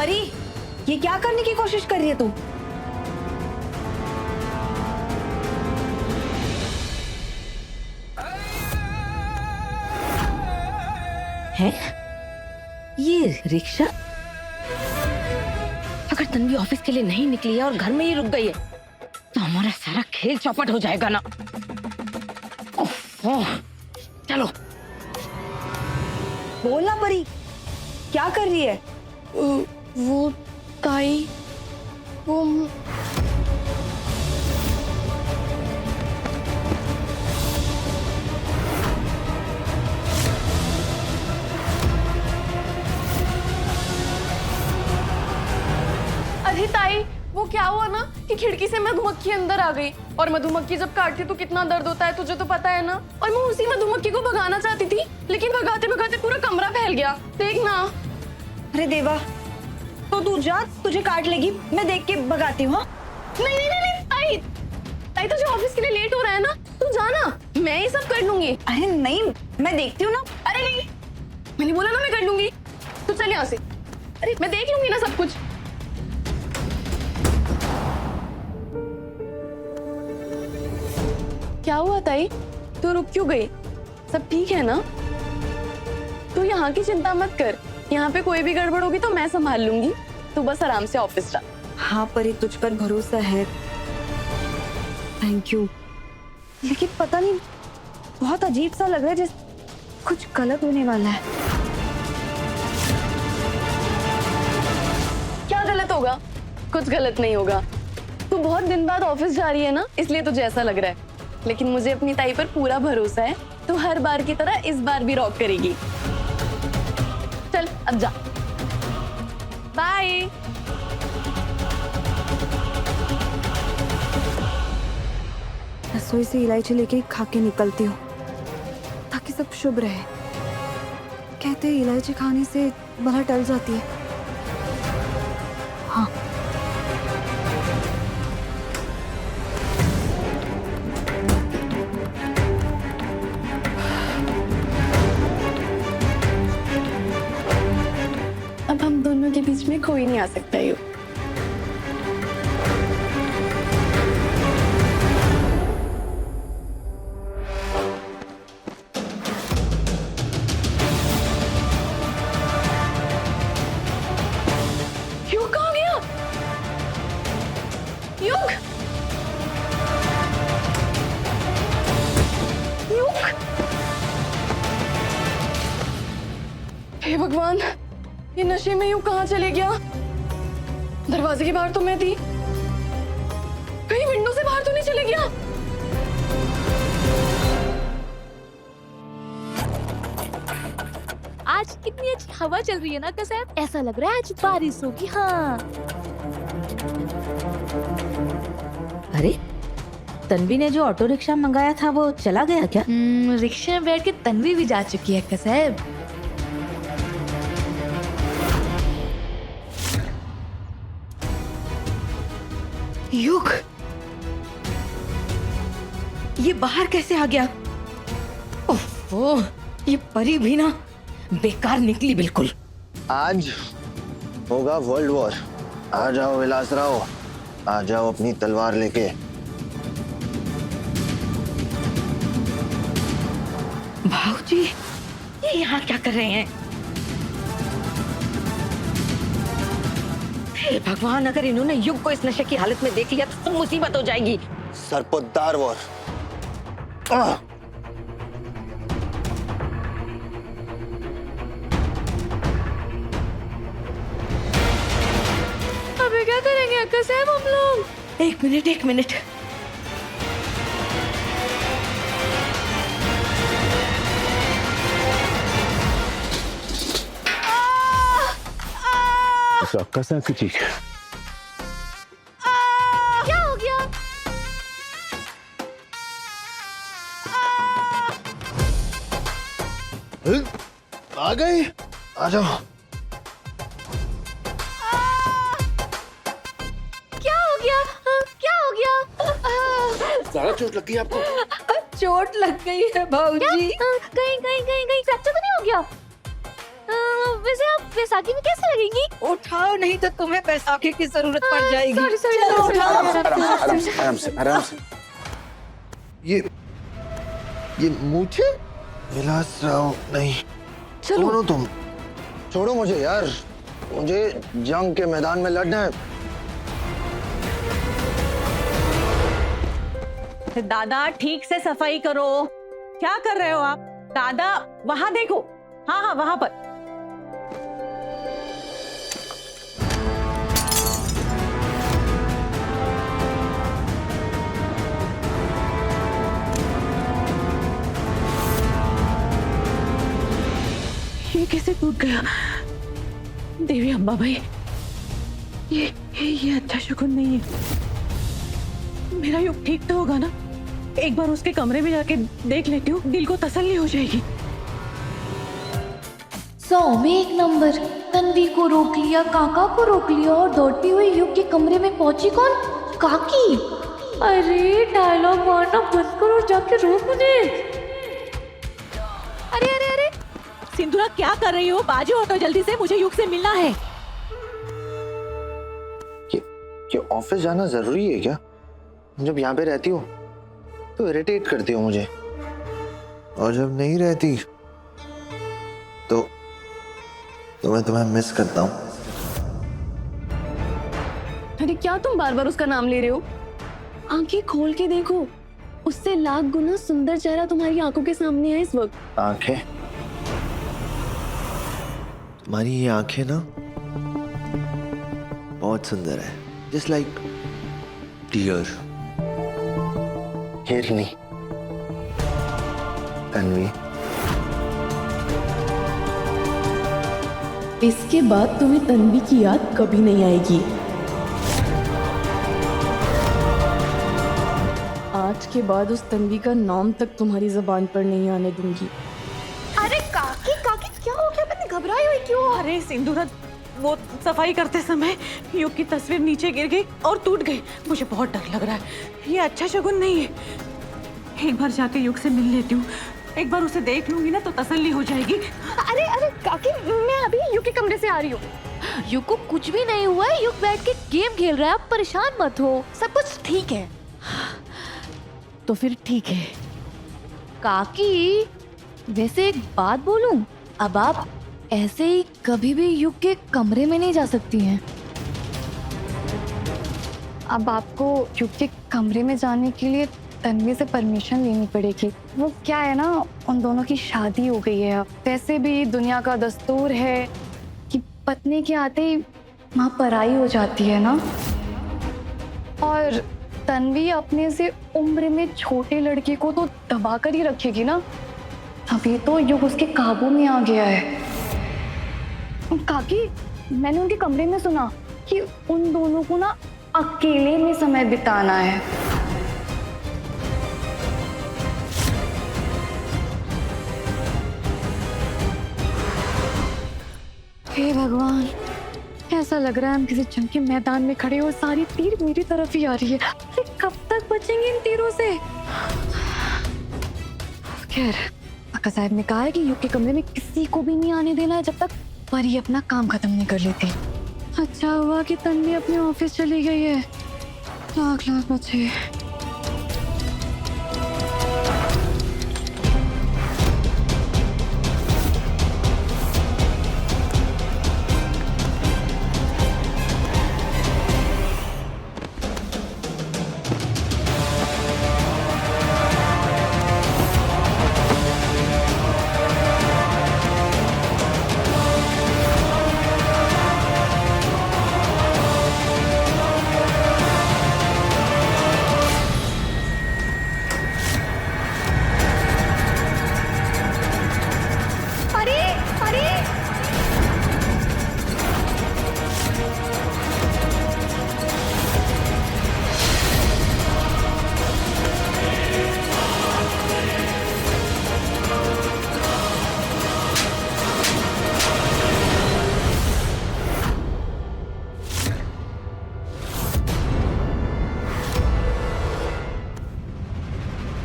परी, ये क्या करने की कोशिश कर रही है तू? है ये रिक्शा? अगर तन्वी ऑफिस के लिए नहीं निकली है और घर में ही रुक गई है तो हमारा सारा खेल चौपट हो जाएगा ना। ओह, चलो। बोलना परी, क्या कर रही है? वो ताई, वो अरे ताई, वो क्या हुआ ना कि खिड़की से मधुमक्खी अंदर आ गई, और मधुमक्खी जब काटती तो कितना दर्द होता है, तुझे तो पता है ना। और मैं उसी मधुमक्खी को भगाना चाहती थी, लेकिन भगाते भगाते पूरा कमरा फैल गया। देख ना। अरे देवा, तो तू जा, तुझे काट लेगी, मैं देख के भगाती हूँ। नहीं नहीं नहीं नहीं, ताई ताई, तुझे ऑफिस के लिए लेट हो रहा है ना, तू जाना, मैं ये सब कर लूंगी। अरे नहीं, मैं देखती हूँ ना। अरे नहीं, मैंने बोला ना मैं कर लूंगी, तू चल यहाँ से। अरे मैं देख लूंगी ना सब कुछ। क्या हुआ ताई, तू रुक क्यों गई? सब ठीक है ना? तू यहाँ की चिंता मत कर, यहाँ पे कोई भी गड़बड़ होगी तो मैं संभाल लूंगी, तू बस आराम से ऑफिस जा। हाँ परी, तुझ पर भरोसा है, थैंक यू। लेकिन पता नहीं, बहुत अजीब सा लग रहा है, जैसे कुछ गलत होने वाला है। क्या गलत होगा? कुछ गलत नहीं होगा। तू बहुत दिन बाद ऑफिस जा रही है ना, इसलिए तुझे ऐसा लग रहा है, लेकिन मुझे अपनी ताई पर पूरा भरोसा है, तू हर बार की तरह इस बार भी रॉक करेगी। चल अब जा, बाय। रसोई से इलायची लेके खा के निकलती हूँ ताकि सब शुभ रहे। कहते हैं इलायची खाने से बला टल जाती है। हाँ, अब हम दोनों के बीच में कोई नहीं आ सकता यू। युग कहाँ गया? युग, युग, हे भगवान, ये नशे में यूं कहाँ चले गया? दरवाजे के बाहर तो मैं थी, कहीं विंडो से बाहर तो नहीं चले गया? आज कितनी अच्छी हवा चल रही है ना कसैब, ऐसा लग रहा है आज बारिश होगी। हाँ, अरे तन्वी ने जो ऑटो रिक्शा मंगाया था वो चला गया क्या? रिक्शा में बैठ के तन्वी भी जा चुकी है कसैब। युग, ये बाहर कैसे आ गया? ओह, ये परी भी ना बेकार निकली बिल्कुल। आज होगा वर्ल्ड वॉर। आ जाओ विलासराव, आ जाओ अपनी तलवार लेके। भाऊजी, ये यहाँ क्या कर रहे हैं? हे भगवान, अगर इन्होंने युग को इस नशे की हालत में देख लिया तो मुसीबत हो जाएगी। सरपोतदार वॉर। अबे क्या करेंगे कसैब हम लोग? एक मिनट, एक मिनट। कसा की चीज? क्या हो गया? आ गए, आ जाओ। क्या हो गया? क्या हो गया? ज्यादा चोट लगी आपको? चोट लग गई है भाऊजी। कहीं कहीं कहीं कहीं फ्रैक्चर तो नहीं हो गया? वैसे आप बैसाखी में कैसे लगेंगी? उठाओ, नहीं तो तुम्हें बैसाखी की जरूरत पड़ जाएगी। सॉरी सॉरी आराम से आराम से। ये मुझे विलास राव नहीं, छोड़ो तुम, छोड़ो मुझे यार, मुझे जंग के मैदान में लड़ना है। दादा ठीक से सफाई करो। क्या कर रहे हो आप? दादा वहां देखो। हाँ हाँ वहां पर। ये कैसे टूट गया? देवी अम्बा भाई, ये अच्छा शकुन नहीं है। मेरा युग ठीक तो होगा ना? एक बार उसके कमरे में जाके देख लेती हूँ, दिल को तसल्ली हो जाएगी। 100 में 1 नंबर। तन्वी को रोक लिया, काका को रोक लिया और दौड़ती हुई युग के कमरे में पहुंची कौन? काकी। अरे डायलॉग मारना बंद करो और जाके रोक मुझे। अरे अरे अरे सिंधुरा क्या कर रही हो? बाजू ऑटो जल्दी से, मुझे युग से मिलना है। ये ऑफिस जाना जरूरी है क्या? जब यहाँ पे रहती हो तो इरिटेट करती हो मुझे, और जब नहीं रहती तो मैं तुम्हें मिस करता हूँ। अरे क्या तुम बार बार उसका नाम ले रहे हो? आंखें खोल के देखो, उससे लाख गुना सुंदर चेहरा तुम्हारी आंखों के सामने है इस वक्त। आंखें? तुम्हारी ये आंखें ना बहुत सुंदर है, जस्ट लाइक डियर। हिरनी, तन्वी। इसके बाद तुम्हें तन्वी की याद कभी नहीं आएगी। आज के बाद उस तन्वी का नाम तक तुम्हारी जुबान पर नहीं आने दूंगी। अरे काकी काकी क्या हो गया? मैंने घबराई हुई क्यों? अरे सिंधुरा, वो सफाई करते समय युग की तस्वीर नीचे गिर गई और टूट गई। मुझे बहुत डर लग रहा है, ये अच्छा शगुन नहीं है। एक बार जाके युग से मिल लेती हूँ, एक बार उसे देख लूंगी ना तो तसल्ली हो जाएगी। अरे अरे काकी, मैं अभी युग के कमरे से आ रही हूँ। युग को कुछ भी नहीं हुआ है, युग बैठ के गेम खेल रहा है, आप परेशान मत हो, सब कुछ ठीक है। तो फिर ठीक है। काकी वैसे एक बात बोलूं, अब आप ऐसे ही कभी भी युग के कमरे में नहीं जा सकती हैं। अब आपको युग के कमरे में जाने के लिए तन्वी से परमिशन लेनी पड़ेगी। वो क्या है ना, उन दोनों की शादी हो गई है। अब वैसे भी दुनिया का दस्तूर है कि पत्नी के आते ही माँ पराई हो जाती है ना। और तन्वी अपने से उम्र में छोटे लड़के को तो दबा कर ही रखेगी ना। अभी तो युग उसके काबू में आ गया है। काकी, मैंने उनके कमरे में सुना कि उन दोनों को ना अकेले में समय बिताना है। हे भगवान, ऐसा लग रहा है हम किसी जंग के मैदान में खड़े और सारी तीर मेरी तरफ ही आ रही है। अरे कब तक बचेंगे इन तीरों से? खैर, काका साहब ने कहा है कि युग के कमरे में किसी को भी नहीं आने देना है जब तक परी अपना काम खत्म नहीं कर लेती। अच्छा हुआ कि तन्वी अपने ऑफिस चली गई है। लाख लाख बचे।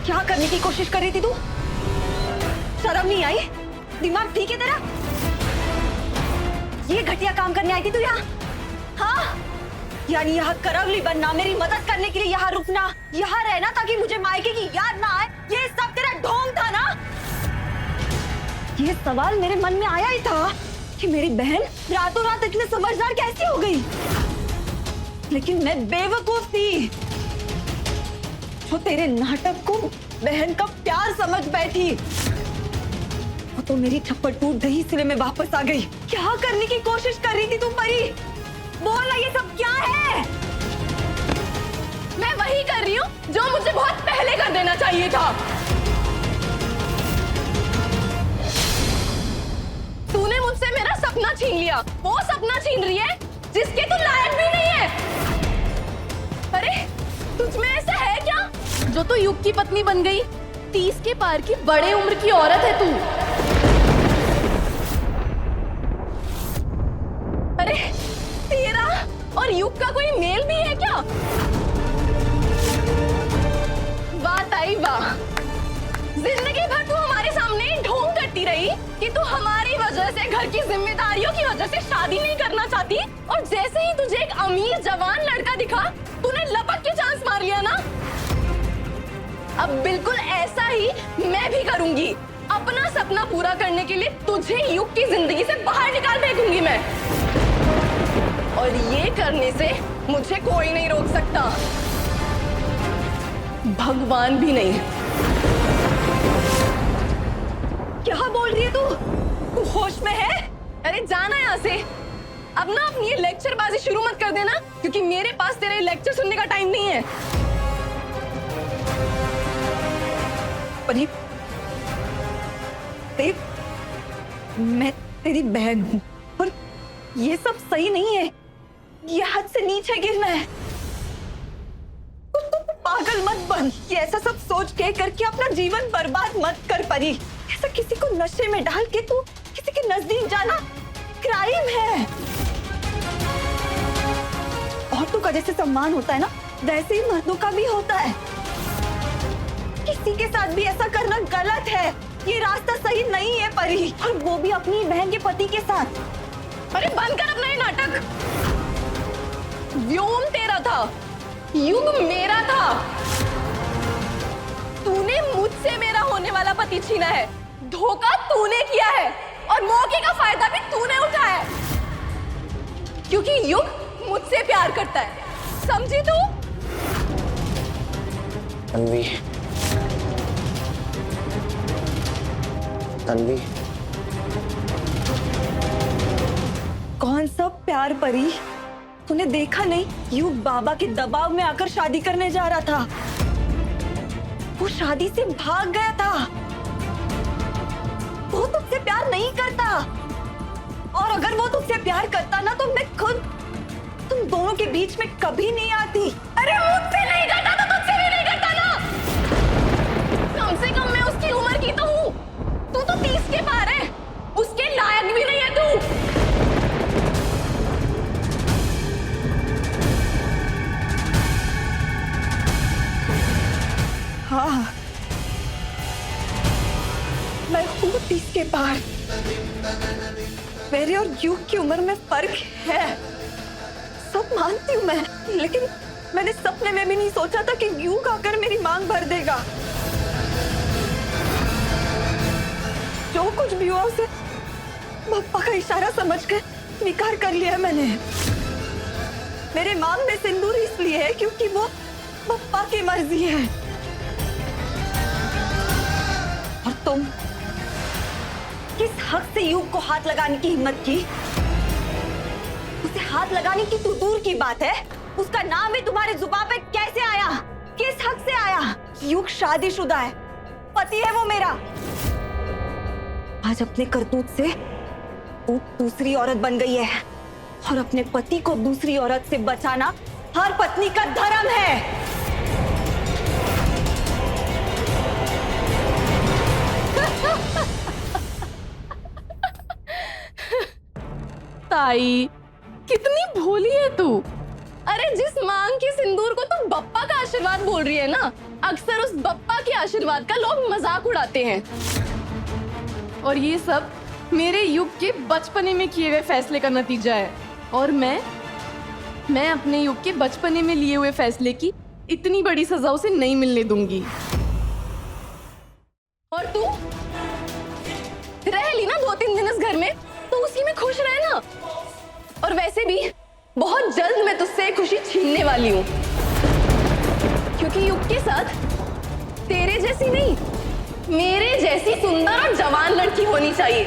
क्या करने की कोशिश कर रही थी तू? शर्म नहीं आई? दिमाग ठीक है तेरा? ये घटिया काम करने आई थी तू यहाँ? हाँ, यानी यहाँ करवली बनना, मेरी मदद करने के लिए यहाँ रुकना, यहाँ रहना ताकि मुझे मायके की याद ना आए, ये सब तेरा ढोंग था ना? ये सवाल मेरे मन में आया ही था कि मेरी बहन रातों रात इतने समझदार कैसे हो गई, लेकिन मैं बेवकूफ थी जो तेरे नाटक को बहन का प्यार समझ बैठी। वो तो मेरी थप्पड़ टूट गई, इसलिए मैं वापस आ गई। क्या करने की कोशिश कर रही थी तुम परी? बोल ना, ये सब क्या है? मैं वही कर रही हूँ जो मुझे बहुत पहले कर देना चाहिए था। तूने मुझसे मेरा सपना छीन लिया, वो सपना छीन रही है जिसके तू लायक भी नहीं है। अरे तुझमें ऐसा है क्या जो तू युग की पत्नी बन गई? 30 के पार की बड़े उम्र की औरत है तू। अरे तेरा और युग का कोई मेल भी है क्या? वाह ताई वाह, जिंदगी भर तू हमारे सामने ढोंग करती रही कि तू हमारी वजह से, घर की जिम्मेदारियों की वजह से शादी नहीं करना चाहती, और जैसे ही तुझे एक अमीर जवान लड़का दिखा तूने लपक के चांस मार लिया ना। अब बिल्कुल ऐसा ही मैं भी करूंगी। अपना सपना पूरा करने के लिए तुझे युग की जिंदगी से बाहर निकाल फेंकूंगी मैं, और ये करने से मुझे कोई नहीं रोक सकता, भगवान भी नहीं। क्या बोल रही है तू? तू होश में है? अरे जाना यहाँ से। अब ना अपनी ये लेक्चरबाजी शुरू मत कर देना, क्योंकि मेरे पास तेरे लेक्चर सुनने का टाइम नहीं है। परी, मैं तेरी बहन हूँ और ये सब सही नहीं है, ये हद से नीचे गिरना है। तू पागल मत बन, ये ऐसा सब सोच के करके अपना जीवन बर्बाद मत कर परी। ऐसा किसी को नशे में डाल के तू किसी के नजदीक जाना क्राइम है। औरतों का जैसे सम्मान होता है ना, वैसे ही मर्दों का भी होता है। किसी के साथ भी ऐसा करना गलत है, ये रास्ता सही नहीं है परी, और वो भी अपनी बहन के पति के साथ। अरे बंद कर अपना ये नाटक। व्योम तेरा था, युग मेरा था। तूने मुझसे मेरा होने वाला पति छीना है, धोखा तूने किया है, और मौके का फायदा भी तूने उठाया है, क्योंकि युग मुझसे प्यार करता है, समझी तू? तन्वी, तन्वी, कौन सा प्यार परी? तूने देखा नहीं, युग बाबा के दबाव में आकर शादी करने जा रहा था। वो शादी से भाग गया था। वो तुझसे प्यार नहीं करता, और अगर वो तुझसे प्यार करता ना तो मैं खुद तुम दोनों के बीच में कभी नहीं आती। अरे मुझसे नहीं करता तो तुझसे भी नहीं करता ना। कम से कम मैं उसकी उम्र की तो हूँ, तू तो 30 के पार है, उसके लायक भी नहीं है तू। हाँ, मैं हूँ 30 के पार। मेरे और युग की उम्र में फर्क है, सब मानती हूँ मैं, लेकिन मैंने सपने में भी नहीं सोचा था कि युग आकर मेरी मांग भर देगा। जो कुछ भी हुआ उसे पप्पा का इशारा समझकर स्वीकार कर लिया मैंने। मेरे मांग में सिंदूर इसलिए है क्योंकि वो पप्पा की मर्जी है। और तुम किस हक से युग को हाथ लगाने की हिम्मत की? उसे हाथ लगाने की तो दूर की बात है, उसका नाम भी तुम्हारे जुबान पे कैसे आया? किस हक से आया? युग शादीशुदा है, पति है वो मेरा। आज अपने करतूत से वो दूसरी औरत बन गई है, और अपने पति को दूसरी औरत से बचाना हर पत्नी का धर्म है। ताई, कितनी भोली है तू। अरे जिस मांग के सिंदूर को तुम बप्पा का आशीर्वाद बोल रही है ना, अक्सर उस बप्पा के आशीर्वाद का लोग मजाक उड़ाते हैं, और ये सब मेरे युग के बचपने में किए हुए फैसले का नतीजा है। और मैं अपने युग के बचपने में लिए हुए फैसले की इतनी बड़ी सजा उसे नहीं मिलने दूंगी। और तू रह ली ना 2-3 दिन इस घर में, तो उसी में खुश रहे ना। और वैसे भी बहुत जल्द मैं तुझसे खुशी छीनने वाली हूँ, क्योंकि युग के साथ तेरे जैसी नहीं, मेरे जैसी सुंदर और जवान लड़की होनी चाहिए।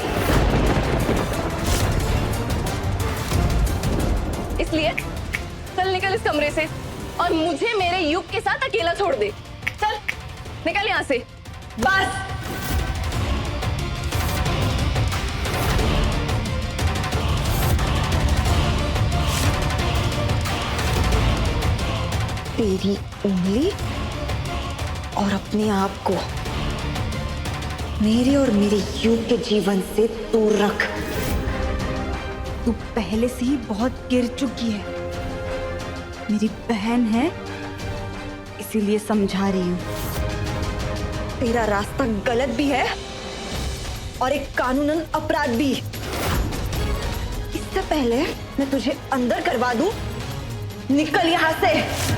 इसलिए चल निकल इस कमरे से और मुझे मेरे युग के साथ अकेला छोड़ दे। चल निकल यहाँ से। बस तेरी उंगली और अपने आप को मेरे और मेरे युग के जीवन से दूर रख। तू पहले से ही बहुत गिर चुकी है। मेरी बहन है, इसीलिए समझा रही हूं। तेरा रास्ता गलत भी है और एक कानूनन अपराध भी। इससे पहले मैं तुझे अंदर करवा दूं, निकल यहां से।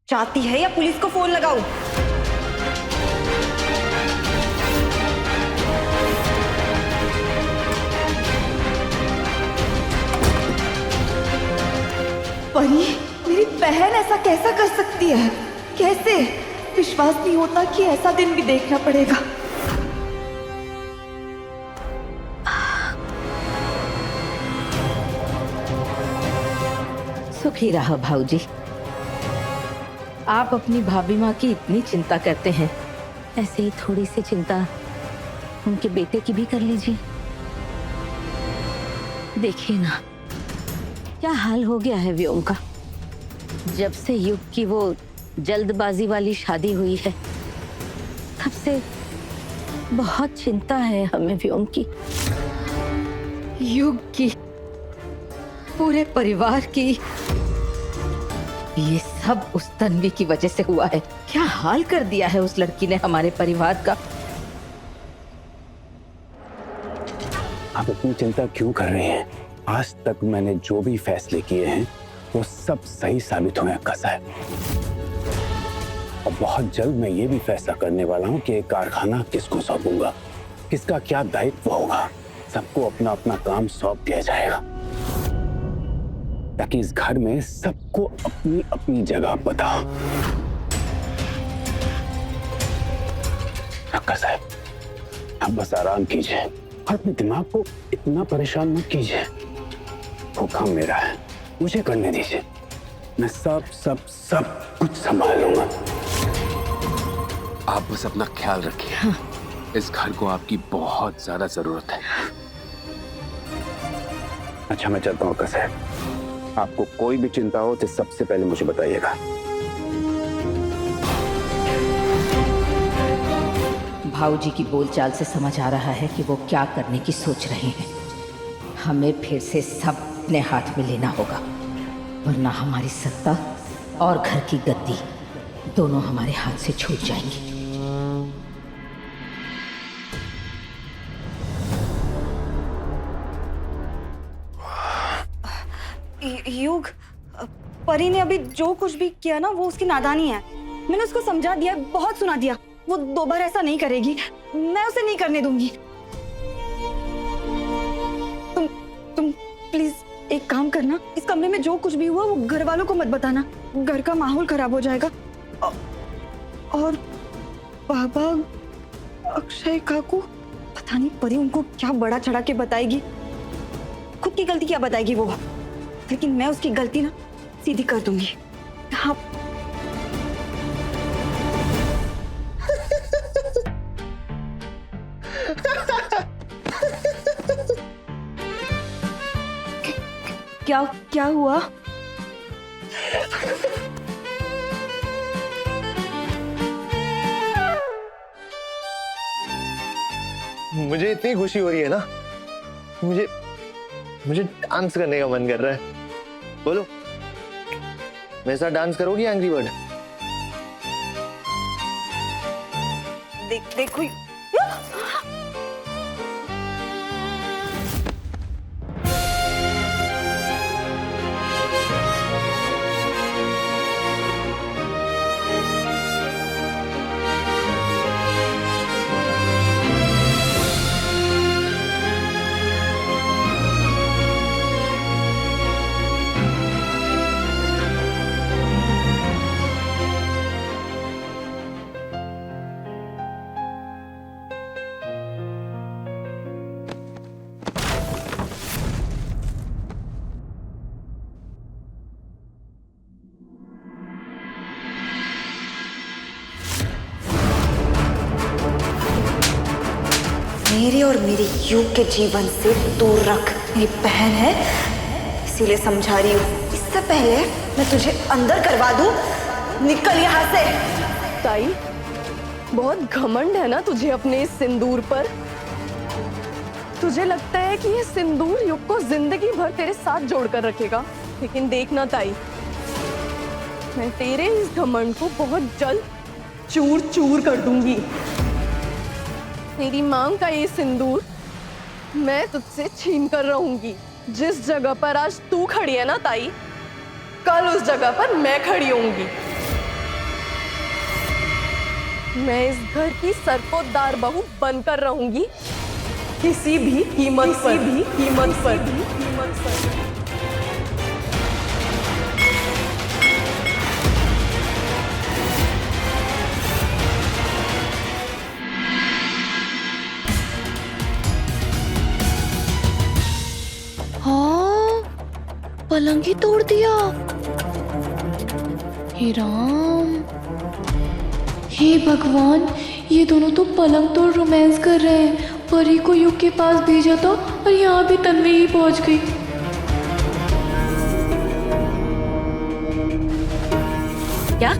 चाहती है या पुलिस को फोन लगाऊं? परी, मेरी बहन ऐसा कैसा कर सकती है? कैसे? विश्वास नहीं होता कि ऐसा दिन भी देखना पड़ेगा। सुखी रहो भाऊजी। आप अपनी भाभी माँ की इतनी चिंता करते हैं, ऐसे ही थोड़ी सी चिंता उनके बेटे की भी कर लीजिए। देखिए ना क्या हाल हो गया है व्योम का। जब से युग की वो जल्दबाजी वाली शादी हुई है, तब से बहुत चिंता है हमें व्योम की, युग की, पूरे परिवार की। ये सब उस तन्वी की वजह से हुआ है। क्या हाल कर दिया है उस लड़की ने हमारे परिवार का। आप इतनी चिंता क्यों कर रहे हैं? आज तक मैंने जो भी फैसले किए हैं वो सब सही साबित हुए हैं कसाई। और बहुत जल्द मैं ये भी फैसला करने वाला हूँ कि कारखाना किसको सौंपूंगा, किसका क्या दायित्व होगा। सबको अपना अपना काम सौंप दिया जाएगा, ताकि इस घर में सबको अपनी अपनी जगह पता हो। अक्का साहब, आप बस आराम कीजिए और अपने दिमाग को इतना परेशान मत कीजिए। वो काम मेरा है, मुझे करने दीजिए। मैं सब सब सब कुछ संभाल लूंगा। आप बस अपना ख्याल रखिए। हाँ। इस घर को आपकी बहुत ज्यादा जरूरत है। अच्छा, मैं चलता हूँ अक्का साहब। आपको कोई भी चिंता हो तो सबसे पहले मुझे बताइएगा। भाऊजी की बोलचाल से समझ आ रहा है कि वो क्या करने की सोच रहे हैं। हमें फिर से सब अपने हाथ में लेना होगा, वरना हमारी सत्ता और घर की गद्दी दोनों हमारे हाथ से छूट जाएंगी। युग, परी ने अभी जो कुछ भी किया ना वो उसकी नादानी है। मैंने उसको समझा दिया, बहुत सुना दिया। वो दोबारा ऐसा नहीं करेगी, मैं उसे नहीं करने दूंगी। तुम प्लीज एक काम करना, इस कमरे में जो कुछ भी हुआ वो घर वालों को मत बताना, घर का माहौल खराब हो जाएगा। और बाबा, अक्षय काकू, पता नहीं परी उनको क्या बड़ा चढ़ा के बताएगी। खुद की गलती क्या बताएगी वो, लेकिन मैं उसकी गलती ना सीधी कर दूंगी। हाँ। क्या हुआ? मुझे इतनी खुशी हो रही है ना, मुझे मुझे डांस करने का मन कर रहा है। बोलो, मेरे साथ डांस करोगी एंग्री बर्ड? देखो मेरे और मेरे युग के जीवन से दूर रख। मेरी बहन है इसीलिए समझा रही हूँ। इससे पहले मैं तुझे अंदर करवा दूं, निकल यहाँ से। ताई, बहुत घमंड है ना तुझे अपने इस सिंदूर पर। तुझे लगता है कि ये सिंदूर युग को जिंदगी भर तेरे साथ जोड़कर रखेगा, लेकिन देखना ताई, मैं तेरे इस घमंड को बहुत जल्द चूर चूर कर दूंगी। तेरी मांग का ये सिंदूर मैं तुझसे छीन कर रहूंगी। जिस जगह पर आज तू खड़ी है ना ताई, कल उस जगह पर मैं खड़ी होंगी। मैं इस घर की सरपोतदार बहू बनकर रहूंगी, किसी भी कीमत पर। हाँ, पलंग ही तोड़ दिया। हे राम, हे भगवान, ये दोनों तो पलंग तोड़ रोमांस कर रहे हैं। परी को युग के पास भेजा था और यहाँ भी तन्वी ही पहुंच गई। क्या?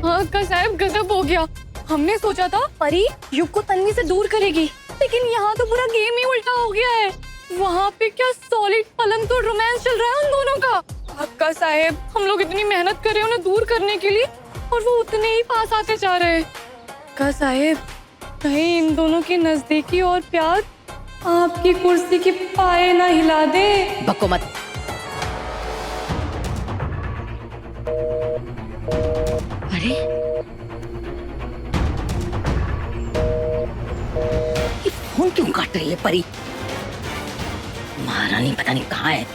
हाँ अक्का साहब, गजब हो गया। हमने सोचा था परी युग को तन्वी से दूर करेगी, लेकिन यहाँ तो पूरा गेम ही उल्टा हो गया है। वहाँ पे क्या सॉलिड पलंग तोड़ रोमांस चल रहा है उन दोनों का। अक्का साहब, हम लोग इतनी मेहनत कर रहे हैं उन्हें दूर करने के लिए, और वो उतने ही पास आते जा रहे हैं। अक्का साहब, कहीं इन दोनों की नजदीकी और प्यार आपकी कुर्सी के पाए ना हिला दे। बको मत। अरे ये फोन क्यों काट रही है परी? महारानी पता नहीं कहाँ है।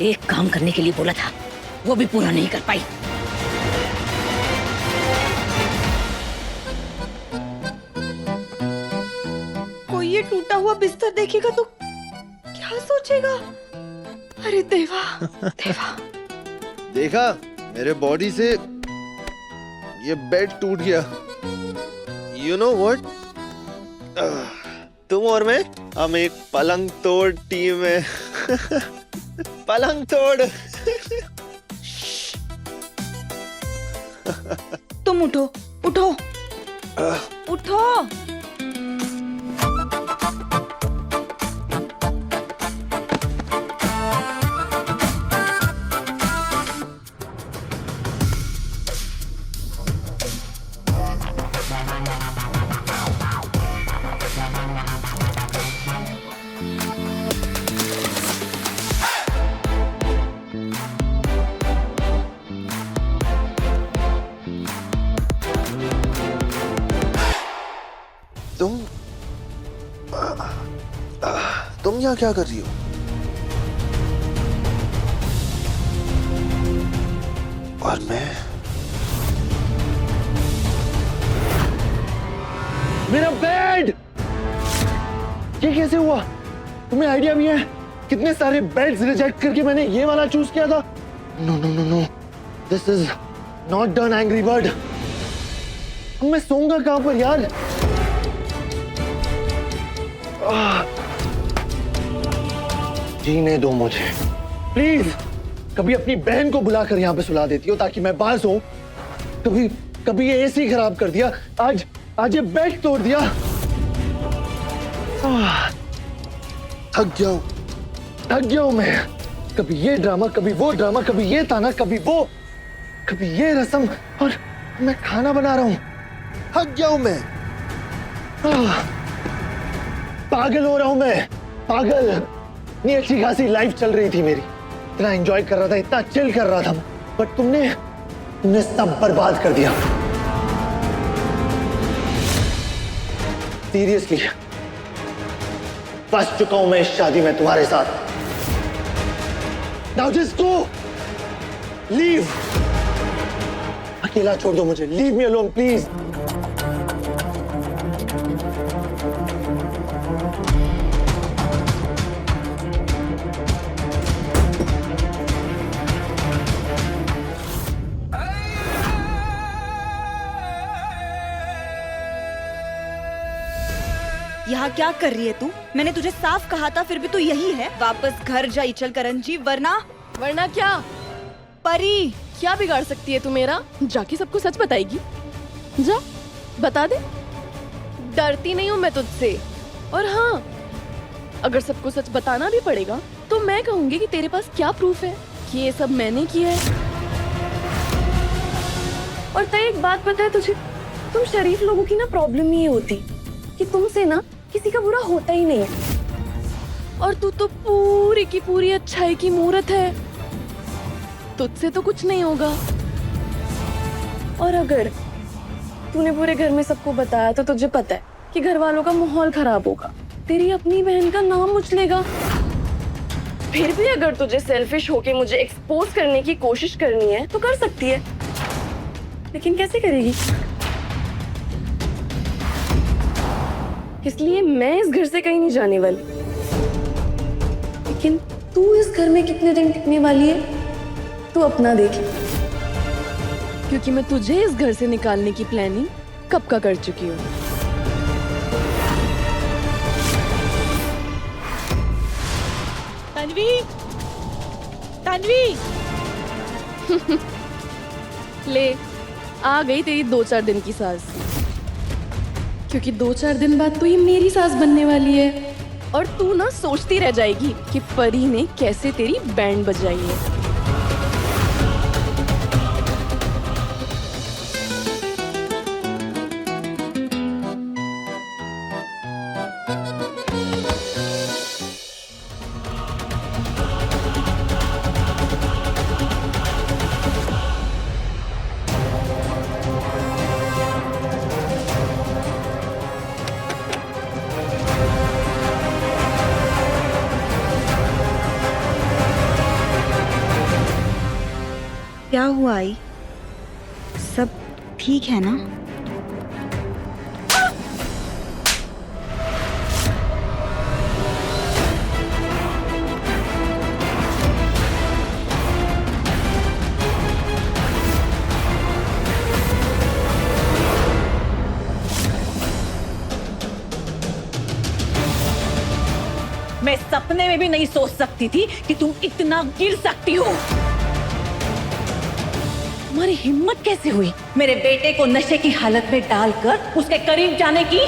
एक काम करने के लिए बोला था, वो भी पूरा नहीं कर पाई। कोई ये टूटा हुआ बिस्तर देखेगा तो क्या सोचेगा? अरे देवा, देवा। देखा, मेरे बॉडी से ये बेड टूट गया। You know what? तुम और मैं, हम एक पलंग तोड़ टीम है। पलंग तोड़। तुम उठो, उठो, उठो। तुम यहाँ क्या कर रही हो? और मैं? मेरा बेड! ये कैसे हुआ? तुम्हें आइडिया भी है? कितने सारे बेड्स रिजेक्ट करके मैंने ये वाला चूज किया था। No no no no, this is not done angry bird. अब मैं सोऊंगा कहां पर यार? जीने दो मुझे प्लीज। कभी अपनी बहन को बुलाकर यहाँ पे सुला देती हो ताकि मैं बाहर सोऊं। कभी ये एसी खराब कर दिया, आज ये बेड तोड़ दिया। थक गया हूं मैं। कभी ये ड्रामा, कभी वो ड्रामा, कभी ये ताना, कभी वो, कभी ये रस्म, और मैं खाना बना रहा हूं। थक गया हूं मैं। पागल हो रहा हूं मैं, पागल। इतनी अच्छी खासी लाइफ चल रही थी मेरी, इतना एंजॉय कर रहा था, इतना चिल कर रहा था मैं, बट तुमने सब बर्बाद कर दिया। सीरियसली फंस चुका हूं मैं इस शादी में तुम्हारे साथ। Now just go, leave. अकेला छोड़ दो मुझे, leave me alone, please. यहाँ क्या कर रही है तू? मैंने तुझे साफ कहा था, फिर भी तू यही है। वापस घर जा इचलकरण जी, वरना क्या? परी। क्या बिगाड़ सकती है तू मेरा? जाके सबको सच बताएगी? जा बता दे। डरती नहीं हूँ मैं तुझसे। और हाँ, अगर सबको सच बताना भी पड़ेगा तो मैं कहूंगी कि तेरे पास क्या प्रूफ है कि ये सब मैंने किया है। और तय एक बात पता है तुझे, तुम शरीफ लोगों की ना प्रॉब्लम ये होती कि तुमसे ना किसी का बुरा होता ही नहीं है। और तू तो पूरी की पूरी अच्छाई की मूरत है, तुझसे तो कुछ नहीं होगा। और अगर तूने पूरे घर में सबको बताया तो तुझे पता है कि घर वालों का माहौल खराब होगा, तेरी अपनी बहन का नाम उछलेगा। फिर भी अगर तुझे सेल्फिश होके मुझे एक्सपोज करने की कोशिश करनी है तो कर सकती है, लेकिन कैसे करेगी? इसलिए मैं इस घर से कहीं नहीं जाने वाली। लेकिन तू इस घर में कितने दिन टिकने वाली है तू अपना देख, क्योंकि मैं तुझे इस घर से निकालने की प्लानिंग कब का कर चुकी हूँ। तन्वी, तन्वी। ले आ गई तेरी 2-4 दिन की सास, क्योंकि 2-4 दिन बाद तो ये मेरी सास बनने वाली है। और तू ना सोचती रह जाएगी कि परी ने कैसे तेरी बैंड बजाई है। क्या हुआ आई? सब ठीक है ना? मैं सपने में भी नहीं सोच सकती थी कि तुम इतना गिर सकती हो। तुम्हारी हिम्मत कैसे हुई मेरे बेटे को नशे की हालत में डालकर उसके करीब जाने की?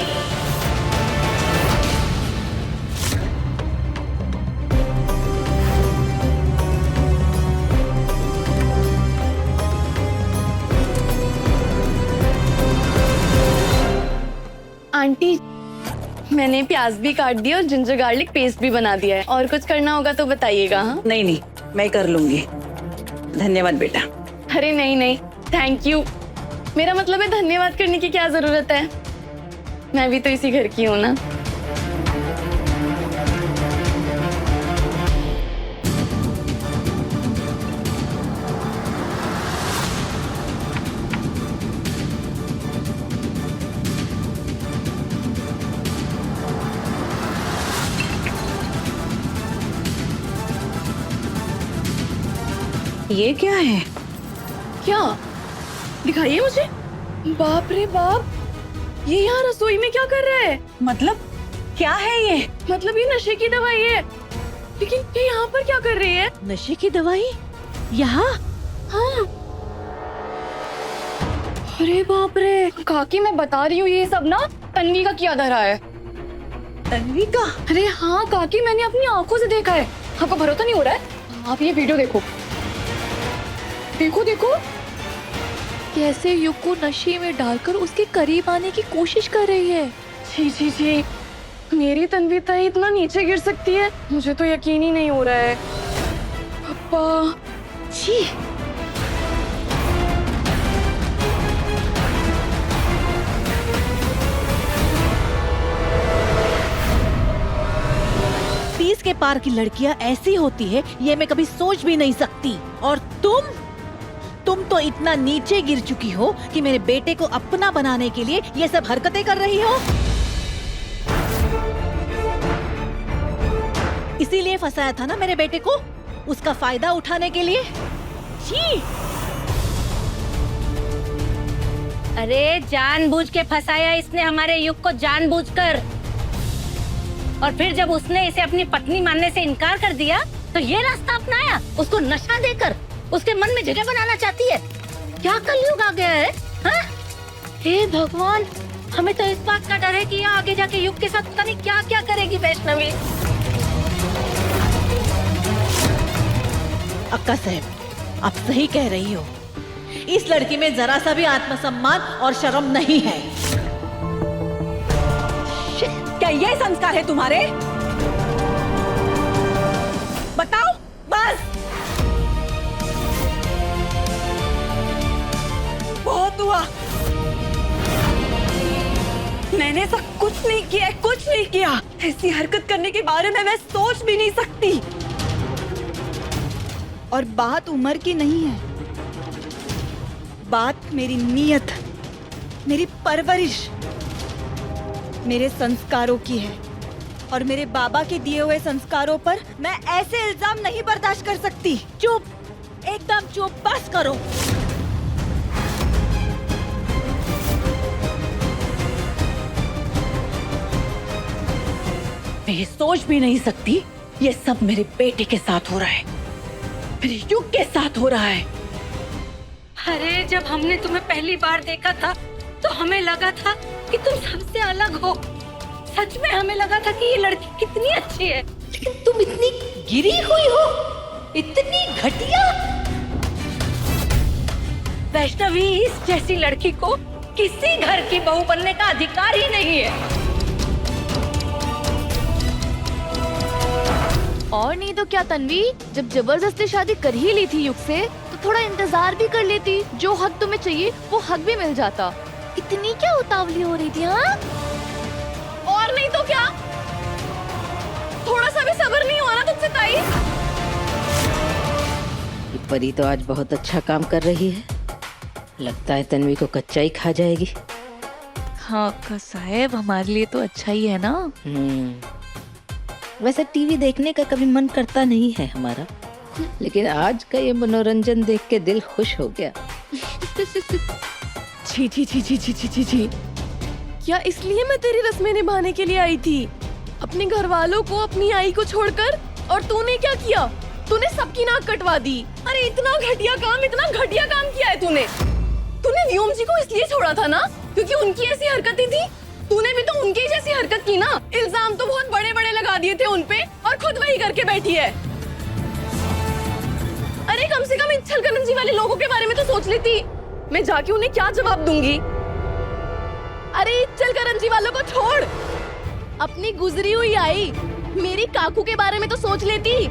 आंटी, मैंने प्याज भी काट दिया और जिंजर गार्लिक पेस्ट भी बना दिया है। और कुछ करना होगा तो बताइएगा। हाँ, नहीं नहीं, मैं कर लूंगी। धन्यवाद बेटा। अरे नहीं नहीं, थैंक यू। मेरा मतलब है धन्यवाद करने की क्या जरूरत है, मैं भी तो इसी घर की हूँ ना। ये क्या है? क्या दिखाइए मुझे। बाप रे बाप, ये यहाँ रसोई में क्या कर रहा है? मतलब क्या है ये? मतलब ये नशे की दवाई है, लेकिन ये यहाँ पर क्या कर रही है? नशे की दवाई यहाँ? हाँ। अरे बाप रे, काकी मैं बता रही हूँ ये सब ना तन्वी का किया धरा है। तन्वी का? अरे हाँ काकी, मैंने अपनी आंखों से देखा है। आपको भरोसा नहीं हो रहा है? आप ये वीडियो देखो, देखो देखो कैसे युग को नशे में डालकर उसके करीब आने की कोशिश कर रही है। छी छी छी, मेरी तन्वी ताई इतना नीचे गिर सकती है? मुझे तो यकीन ही नहीं हो रहा है। पापा, छी। तीस के पार की लड़कियां ऐसी होती है, ये मैं कभी सोच भी नहीं सकती। और तुम तो इतना नीचे गिर चुकी हो कि मेरे बेटे को अपना बनाने के लिए ये सब हरकतें कर रही हो। इसीलिए फंसाया था ना मेरे बेटे को, उसका फायदा उठाने के लिए। छी! अरे जानबूझ के फंसाया इसने हमारे युग को, जानबूझकर। और फिर जब उसने इसे अपनी पत्नी मानने से इनकार कर दिया तो ये रास्ता अपनाया, उसको नशा देकर उसके मन में जगह बनाना चाहती है। क्या कलयुग आ गया है? हाँ? हे भगवान, हमें तो इस बात का डर है कि ये आगे जाके युग के साथ पता नहीं क्या क्या करेगी वैष्णवी। अक्का साहब, आप सही कह रही हो। इस लड़की में जरा सा भी आत्मसम्मान और शर्म नहीं है। क्या ये संस्कार है तुम्हारे? बताओ बस। बहुत हुआ। मैंने सब कुछ नहीं किया, कुछ नहीं किया। ऐसी हरकत करने के बारे में मैं सोच भी नहीं सकती। और बात उम्र की नहीं है, बात मेरी नीयत, मेरी परवरिश, मेरे संस्कारों की है। और मेरे बाबा के दिए हुए संस्कारों पर मैं ऐसे इल्जाम नहीं बर्दाश्त कर सकती। चुप, एकदम चुप, बस करो। मैं ये सोच भी नहीं सकती ये सब मेरे बेटे के साथ हो रहा है, मेरे युग के साथ हो रहा है। अरे जब हमने तुम्हें पहली बार देखा था तो हमें लगा था कि तुम सबसे अलग हो। सच में हमें लगा था कि ये लड़की कितनी अच्छी है, लेकिन तुम इतनी गिरी हुई हो, इतनी घटिया। वैष्णवी, इस जैसी लड़की को किसी घर की बहू बनने का अधिकार ही नहीं है। और नहीं तो क्या तन्वी, जब जबरदस्ती शादी कर ही ली थी युग से तो थोड़ा इंतजार भी कर लेती। जो हक तुम्हें चाहिए वो हक भी मिल जाता। इतनी क्या उतावली हो रही थी? हाँ, और नहीं तो क्या, थोड़ा सा भी सब्र नहीं हुआ ना तुमसे ताई? परी तो आज बहुत अच्छा काम कर रही है, लगता है तन्वी को कच्चा ही खा जाएगी। हाँ अक्का साहब, हमारे लिए तो अच्छा ही है ना। वैसे टीवी देखने का कभी मन करता नहीं है हमारा, लेकिन आज का ये मनोरंजन देख के दिल खुश हो गया। छी छी छी छी छी छी छी छी, क्या इसलिए मैं तेरी रस्में निभाने के लिए आई थी? अपने घर वालों को, अपनी आई को छोड़कर? और तूने क्या किया? तूने सबकी नाक कटवा दी। अरे इतना घटिया काम, इतना घटिया काम किया है तूने। तूने व्योम जी को इसलिए छोड़ा था ना क्योंकि उनकी ऐसी हरकतें थी? तूने भी तो उनकी जैसी हरकत की ना। इल्जाम तो बहुत बड़े बड़े लगा दिए थे उनपे और खुद वही करके बैठी है। अरे कम से कम इच्छल करंजी वाले लोगों के बारे में तो सोच लेती। मैं जाके उन्हें क्या जवाब दूंगी? अरे इच्छल करंजी वालों को छोड़, अपनी गुजरी हुई आई मेरी काकू के बारे में तो सोच लेती।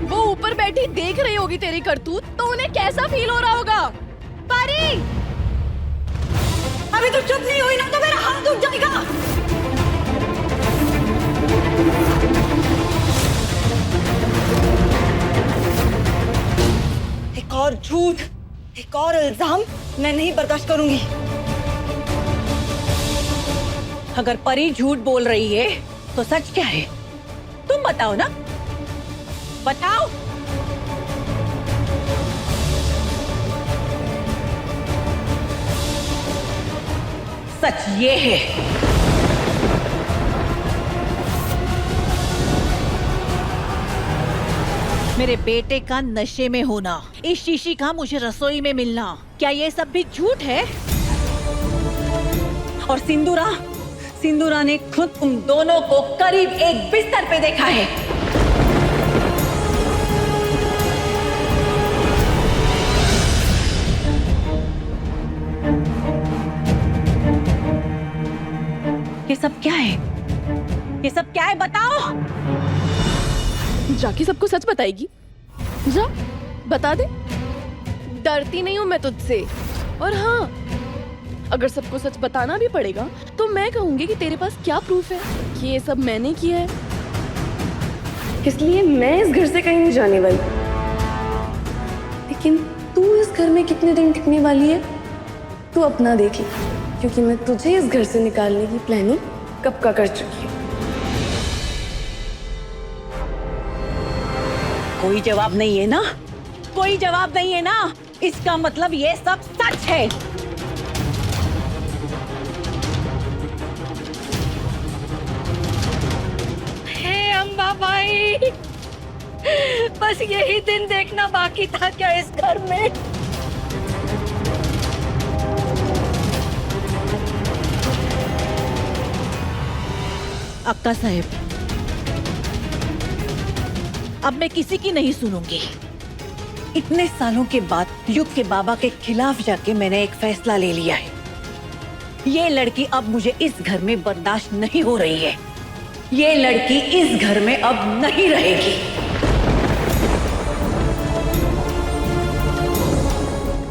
वो ऊपर बैठी देख रही होगी तेरी करतूत, तो उन्हें कैसा फील हो रहा होगा? पारी, अभी तो चुप नहीं हुई ना तो मेरा हाथ टूट जाएगा। एक और झूठ, एक और इल्जाम मैं नहीं बर्दाश्त करूंगी। अगर परी झूठ बोल रही है तो सच क्या है? तुम बताओ ना, बताओ। सच ये है मेरे बेटे का नशे में होना, इस शीशी का मुझे रसोई में मिलना, क्या ये सब भी झूठ है? और सिंदूरा, सिंदूरा ने खुद तुम दोनों को करीब एक बिस्तर पे देखा है। ये सब क्या है? ये सब क्या है बताओ। जाके सबको सच बताएगी? जा बता दे। डरती नहीं हूँ मैं तुझसे। और हाँ, अगर सबको सच बताना भी पड़ेगा तो मैं कहूंगी कि तेरे पास क्या प्रूफ है कि ये सब मैंने किया है। इसलिए मैं इस घर से कहीं नहीं जाने वाली। लेकिन तू इस घर में कितने दिन टिकने वाली है तू अपना देख ले, क्योंकि मैं तुझे इस घर से निकालने की प्लानिंग कब का कर चुकी हूँ। कोई जवाब नहीं है ना? कोई जवाब नहीं है ना? इसका मतलब ये सब सच है। हे अम्बा भाई, बस यही दिन देखना बाकी था क्या इस घर में? अक्का साहब, अब मैं किसी की नहीं सुनूंगी। इतने सालों के बाद युग के बाबा के खिलाफ जाके मैंने एक फैसला ले लिया है। ये लड़की अब मुझे इस घर में बर्दाश्त नहीं हो रही है। ये लड़की इस घर में अब नहीं रहेगी।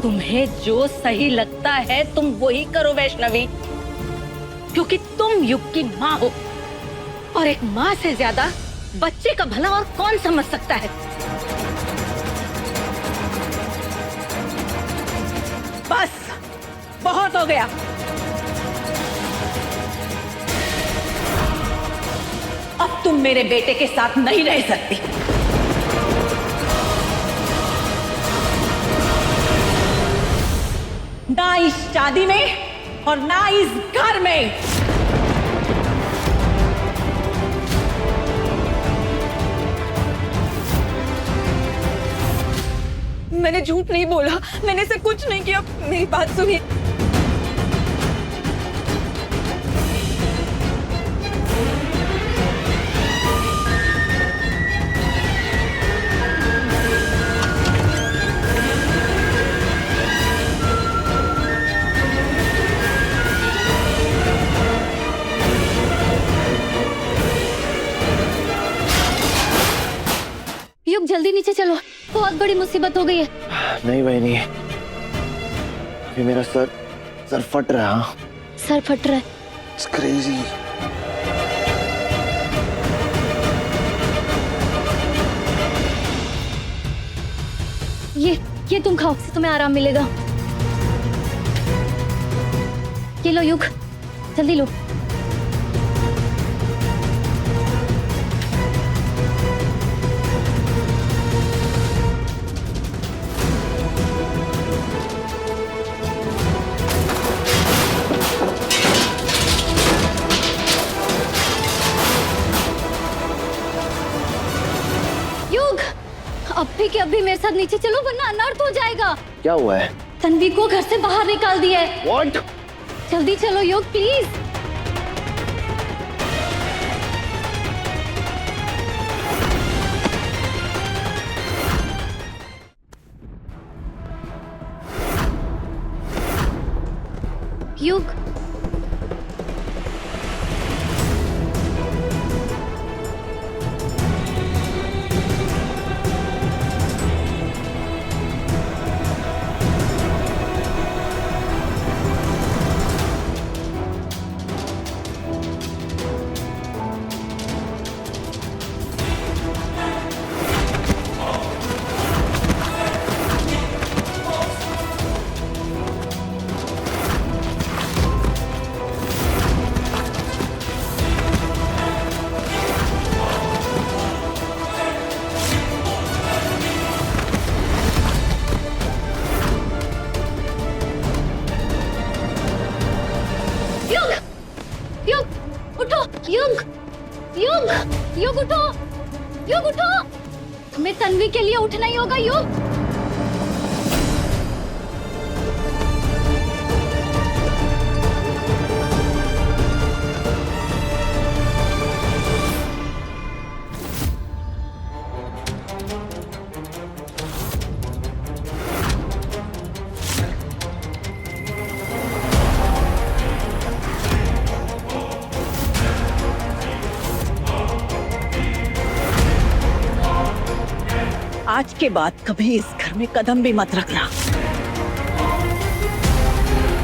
तुम्हें जो सही लगता है तुम वही करो वैष्णवी, क्योंकि तुम युग की माँ हो और एक माँ से ज्यादा बच्चे का भला और कौन समझ सकता है। बस बहुत हो गया। अब तुम मेरे बेटे के साथ नहीं रह सकती। ना इस शादी में और ना इस घर में। मैंने झूठ नहीं बोला, मैंने ऐसा कुछ नहीं किया। मेरी बात सुनिए। युग जल्दी नीचे चलो, बहुत बड़ी मुसीबत हो गई है। नहीं बहनी, ये मेरा सर फट रहा है। सर फट रहा है। It's crazy. ये तुम खाओ, इससे तुम्हें आराम मिलेगा। ये लो युग, जल्दी लो। अभी के अभी मेरे साथ नीचे चलो, वरना अनर्थ हो जाएगा। क्या हुआ है? तन्वी को घर से बाहर निकाल दिया है। What? जल्दी चलो युग, प्लीज। युग, युग, युग, युग उठो, युग उठो। तुम्हें तन्वी के लिए उठना ही होगा युग। के बाद कभी इस घर में कदम भी मत रखना।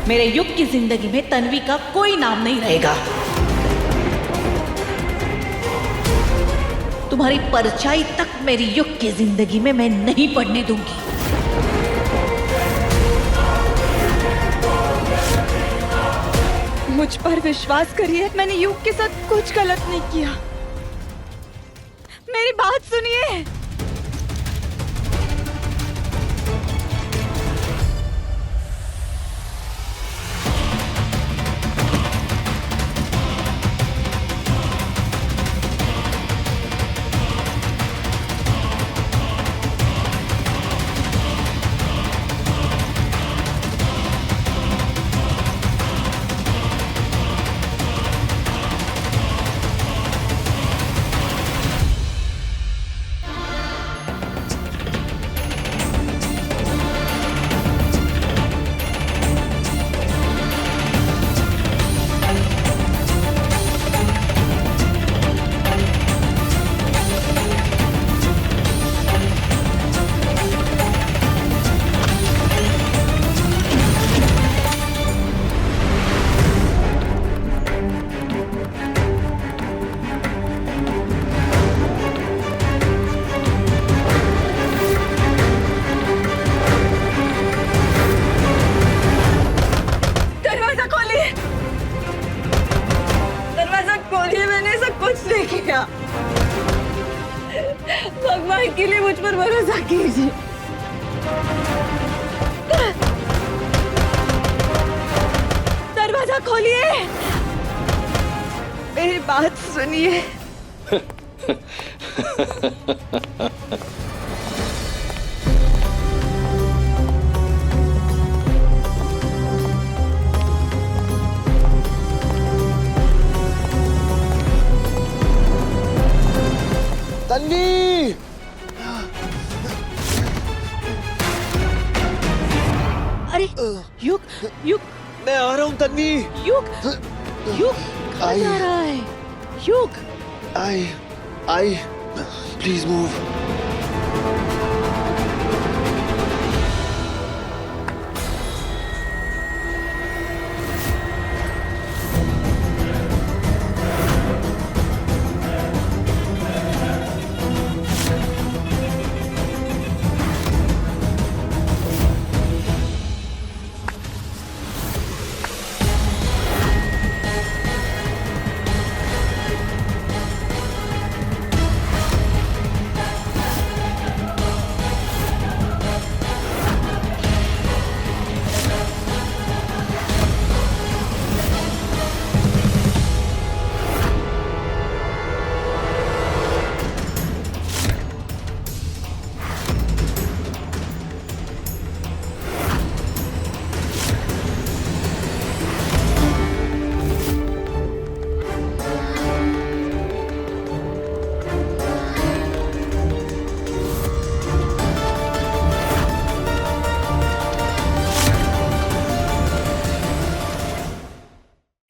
मेरे युग की जिंदगी में तन्वी का कोई नाम नहीं रहेगा। तुम्हारी परछाई तक मेरी युग की जिंदगी में मैं नहीं पड़ने दूंगी। मुझ पर विश्वास करिए, मैंने युग के साथ कुछ गलत नहीं किया। मेरी बात सुनिए। भगवान के लिए मुझ पर भरोसा कीजिए। दरवाजा खोलिए, मेरी बात सुनिए। तन्वी! अरे युग, युग, मैं आ रहा हूँ तन्वी। युग, युग कहाँ जा रहा है? युग, आई, प्लीज मूव।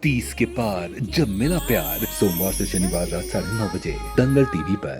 तीस के पार जब मिला प्यार, सोमवार से शनिवार रात 9:30 बजे दंगल टीवी पर।